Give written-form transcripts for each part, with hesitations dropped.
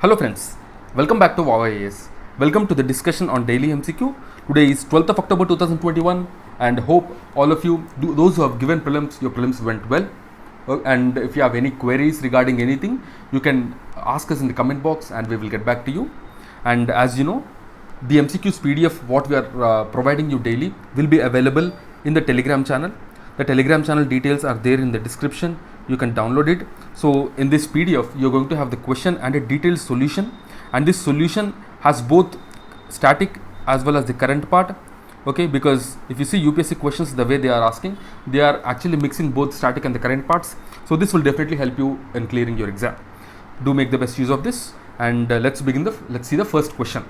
Hello friends, welcome back to Wow IAS. Welcome to the discussion on daily MCQ. Today is 12th of October 2021 and hope all of you, those who have given prelims, your prelims went well. And if you have any queries regarding anything, you can ask us in the comment box and we will get back to you. And as you know, the MCQs PDF what we are providing you daily will be available in the Telegram channel. The Telegram channel details are there in the description. You can download it. So in this PDF, you're going to have the question and a detailed solution. And this solution has both static as well as the current part. Okay, because if you see UPSC questions, the way they are asking, they are actually mixing both static and the current parts. So this will definitely help you in clearing your exam. Do make the best use of this. And let's see the first question.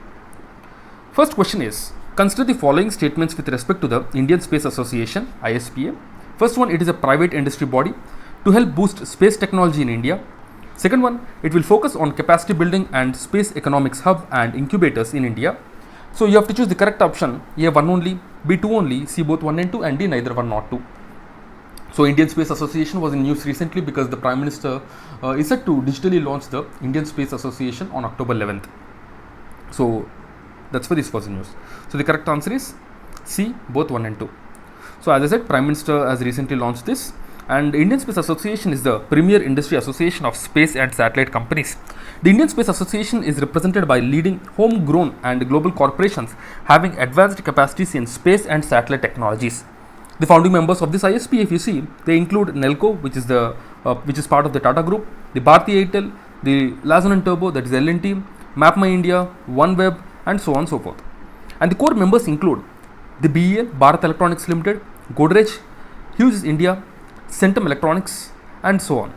First question is, consider the following statements with respect to the Indian Space Association, ISPA. First one, it is a private industry body to help boost space technology in India. Second one, it will focus on capacity building and space economics hub and incubators in India. So you have to choose the correct option, A 1 only, B 2 only, C both 1 and 2 and D neither 1 nor 2. So Indian Space Association was in news recently because the Prime Minister is set to digitally launch the Indian Space Association on October 11th. So that's why this was in news. So the correct answer is C both 1 and 2. So as I said, Prime Minister has recently launched this. And Indian Space Association is the premier industry association of space and satellite companies. The Indian Space Association is represented by leading homegrown and global corporations having advanced capacities in space and satellite technologies. The founding members of this ISP, if you see, they include Nelco, which is part of the Tata Group, the Bharti Airtel, the Lazen Turbo, that is L&T, MapMyIndia, OneWeb, and so on and so forth. And the core members include the BEL, Bharat Electronics Limited, Godrej, Hughes India, Centum Electronics, and so on.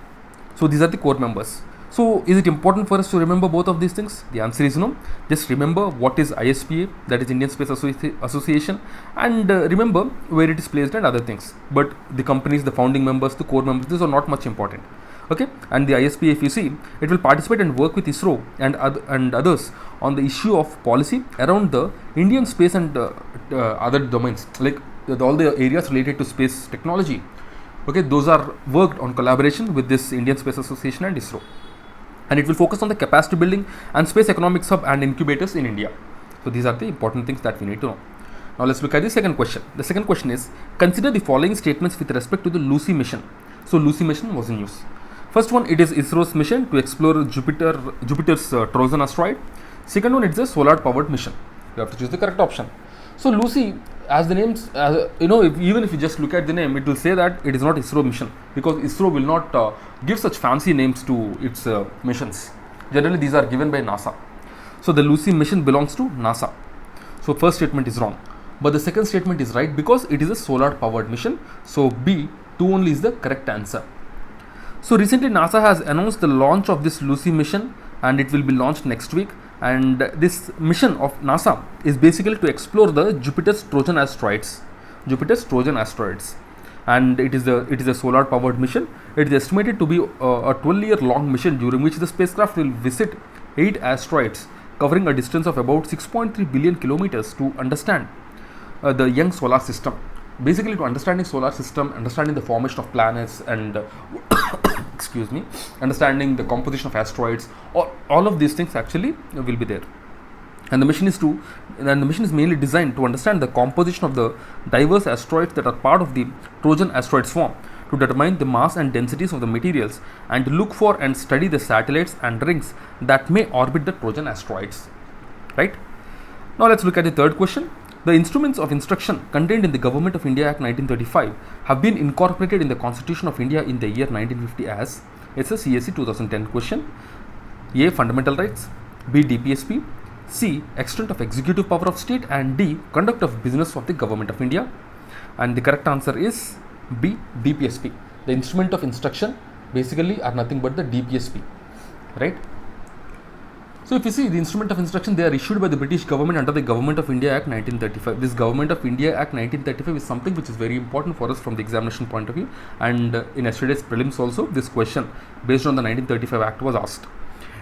So these are the core members. So is it important for us to remember both of these things? The answer is no. Just remember what is ISPA, that is Indian Space Association, and remember where it is placed and other things. But the companies, the founding members, the core members, these are not much important. Okay, and the ISPA, if you see, it will participate and work with ISRO and others on the issue of policy around the Indian space and other domains, like all the areas related to space technology. Okay, those are worked on collaboration with this Indian Space Association and ISRO. And it will focus on the capacity building and space economics hub and incubators in India. So these are the important things that we need to know. Now let's look at the second question. The second question is, consider the following statements with respect to the Lucy mission. So Lucy mission was in use. First one, it is ISRO's mission to explore Jupiter's Trojan asteroid. Second one, it's a solar powered mission. You have to choose the correct option. So Lucy, as the names, even if you just look at the name, it will say that it is not ISRO mission, because ISRO will not give such fancy names to its missions. Generally, these are given by NASA. So the Lucy mission belongs to NASA. So first statement is wrong, but the second statement is right because it is a solar powered mission. So B 2 only is the correct answer. So recently NASA has announced the launch of this Lucy mission, and it will be launched next week. And this mission of NASA is basically to explore the Jupiter's Trojan asteroids. And it is a solar powered mission. It is estimated to be a 12-year long mission during which the spacecraft will visit 8 asteroids covering a distance of about 6.3 billion kilometers to understand the young solar system. Basically, to understanding solar system, understanding the formation of planets, and understanding the composition of asteroids, all of these things actually will be there. And the mission is mainly designed to understand the composition of the diverse asteroids that are part of the Trojan asteroid swarm, to determine the mass and densities of the materials, and to look for and study the satellites and rings that may orbit the Trojan asteroids. Right? Now let's look at the third question. The instruments of instruction contained in the Government of India Act 1935 have been incorporated in the Constitution of India in the year 1950 as, it's a CSE 2010 question. A. Fundamental rights, B. DPSP, C. Extent of executive power of state, and D. Conduct of business of the Government of India. And the correct answer is B. DPSP. The instrument of instruction basically are nothing but the DPSP, right? So if you see the instrument of instruction, they are issued by the British government under the Government of India Act 1935. This Government of India Act 1935 is something which is very important for us from the examination point of view. And in yesterday's prelims also, this question based on the 1935 Act was asked.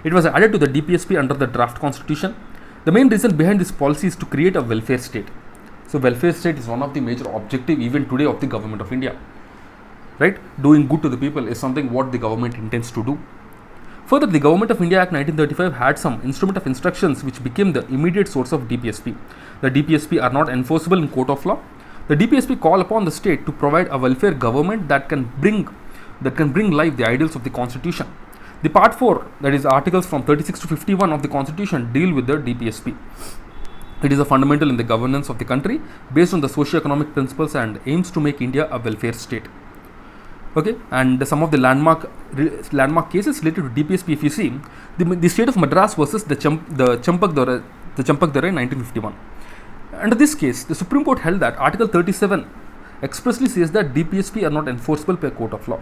It was added to the DPSP under the draft constitution. The main reason behind this policy is to create a welfare state. So welfare state is one of the major objective even today of the Government of India. Right? Doing good to the people is something what the government intends to do. Further, the Government of India Act 1935 had some instrument of instructions which became the immediate source of DPSP. The DPSP are not enforceable in court of law. The DPSP call upon the state to provide a welfare government that can bring life the ideals of the Constitution. The Part 4, that is articles from 36 to 51 of the Constitution, deal with the DPSP. It is a fundamental in the governance of the country based on the socio-economic principles and aims to make India a welfare state. Okay, and some of the landmark cases related to DPSP, if you see, the state of Madras versus the Champak Dore in 1951. Under this case, the Supreme Court held that Article 37 expressly says that DPSP are not enforceable per court of law.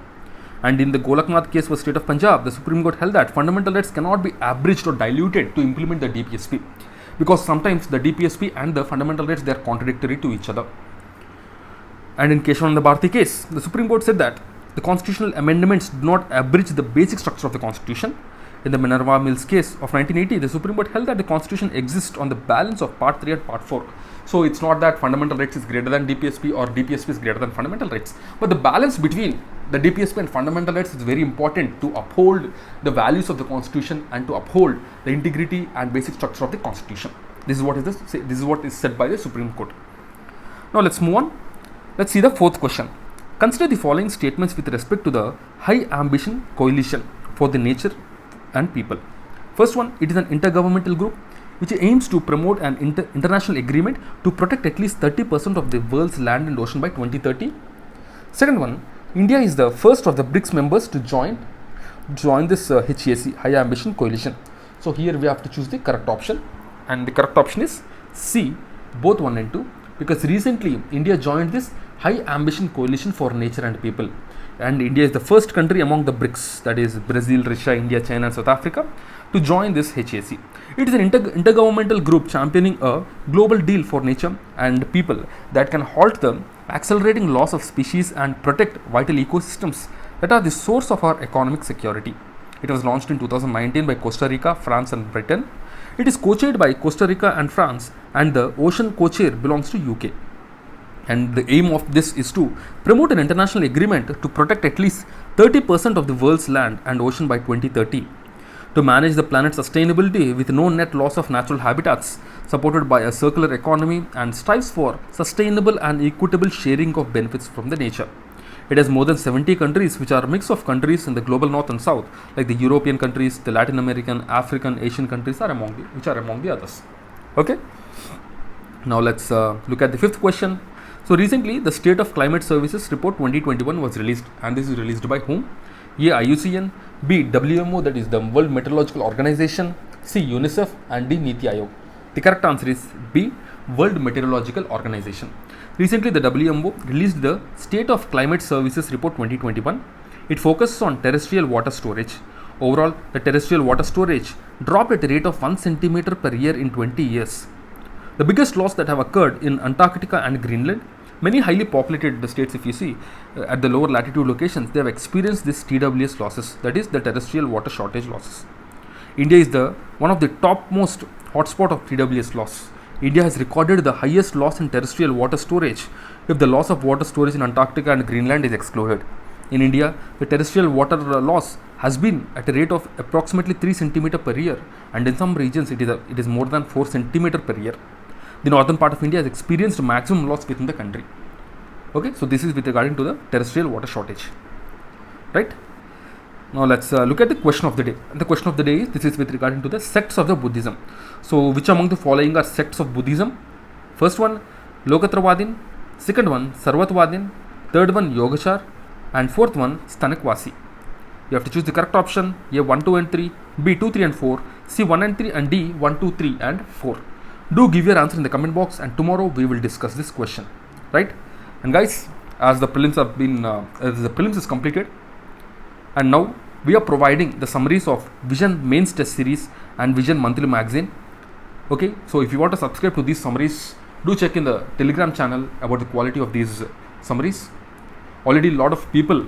And in the Golaknath case for state of Punjab, the Supreme Court held that fundamental rights cannot be abridged or diluted to implement the DPSP, because sometimes the DPSP and the fundamental rights, they are contradictory to each other. And in Keshavananda Bharati case, the Supreme Court said that the constitutional amendments do not abridge the basic structure of the Constitution. In the Minerva Mills case of 1980, the Supreme Court held that the Constitution exists on the balance of Part 3 and Part 4. So it's not that fundamental rights is greater than DPSP or DPSP is greater than fundamental rights. But the balance between the DPSP and fundamental rights is very important to uphold the values of the Constitution and to uphold the integrity and basic structure of the Constitution. This is what is said by the Supreme Court. Now let's move on. Let's see the fourth question. Consider the following statements with respect to the High Ambition Coalition for the Nature and People. First one, it is an intergovernmental group which aims to promote an international agreement to protect at least 30% of the world's land and ocean by 2030. Second one, India is the first of the BRICS members to join this HAC, High Ambition Coalition. So here we have to choose the correct option, and the correct option is C, both 1 and 2, because recently India joined this High Ambition Coalition for Nature and People, and India is the first country among the BRICS, that is Brazil, Russia, India, China and South Africa, to join this HAC. It is an intergovernmental group championing a global deal for nature and people that can halt the accelerating loss of species and protect vital ecosystems that are the source of our economic security. It was launched in 2019 by Costa Rica, France and Britain. It is co-chaired by Costa Rica and France, and the ocean co-chair belongs to UK. And the aim of this is to promote an international agreement to protect at least 30% of the world's land and ocean by 2030, to manage the planet's sustainability with no net loss of natural habitats, supported by a circular economy, and strives for sustainable and equitable sharing of benefits from the nature. It has more than 70 countries, which are a mix of countries in the global north and south, like the European countries, the Latin American, African, Asian countries are among the others. Okay. Now let's look at the fifth question. So recently, the State of Climate Services Report 2021 was released, and this is released by whom? A, IUCN, B, WMO, that is the World Meteorological Organization, C, UNICEF, and D, Niti Aayog. The correct answer is B, World Meteorological Organization. Recently, the WMO released the State of Climate Services Report 2021. It focuses on terrestrial water storage. Overall, the terrestrial water storage dropped at a rate of 1 centimeter per year in 20 years. The biggest loss that have occurred in Antarctica and Greenland. Many highly populated states, if you see, at the lower latitude locations, they have experienced this TWS losses, that is the terrestrial water shortage losses. India is one of the topmost hotspot of TWS loss. India has recorded the highest loss in terrestrial water storage if the loss of water storage in Antarctica and Greenland is excluded. In India, the terrestrial water loss has been at a rate of approximately 3 centimeter per year, and in some regions it is more than 4 centimeter per year. The northern part of India has experienced maximum loss within the country. Okay, so this is with regarding to the terrestrial water shortage. Right? Now let's look at the question of the day. The question of the day is, this is with regarding to the sects of the Buddhism. So which among the following are sects of Buddhism? First one, Lokatravadin. Second one, Sarvatavadin. Third one, Yogachar. And fourth one, Stanakwasi. You have to choose the correct option. A, 1, 2 and 3. B, 2, 3 and 4. C, 1 and 3. And D, 1, 2, 3 and 4. Do give your answer in the comment box, and tomorrow we will discuss this question. Right? And guys, as the prelims is completed, and now we are providing the summaries of Vision Mains Test Series and Vision Monthly Magazine. Okay, so if you want to subscribe to these summaries, do check in the Telegram channel about the quality of these summaries. Already a lot of people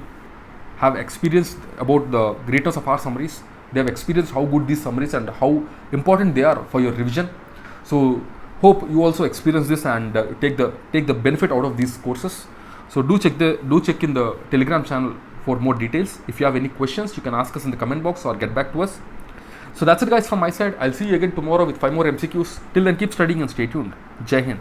have experienced about the greatness of our summaries. They have experienced how good these summaries and how important they are for your revision. So hope you also experience this and take the benefit out of these courses. So do check in the Telegram channel for more details. If you have any questions, you can ask us in the comment box or get back to us. So that's it guys from my side. I'll see you again tomorrow with 5 more MCQs. Till then, keep studying and stay tuned. Jai Hind.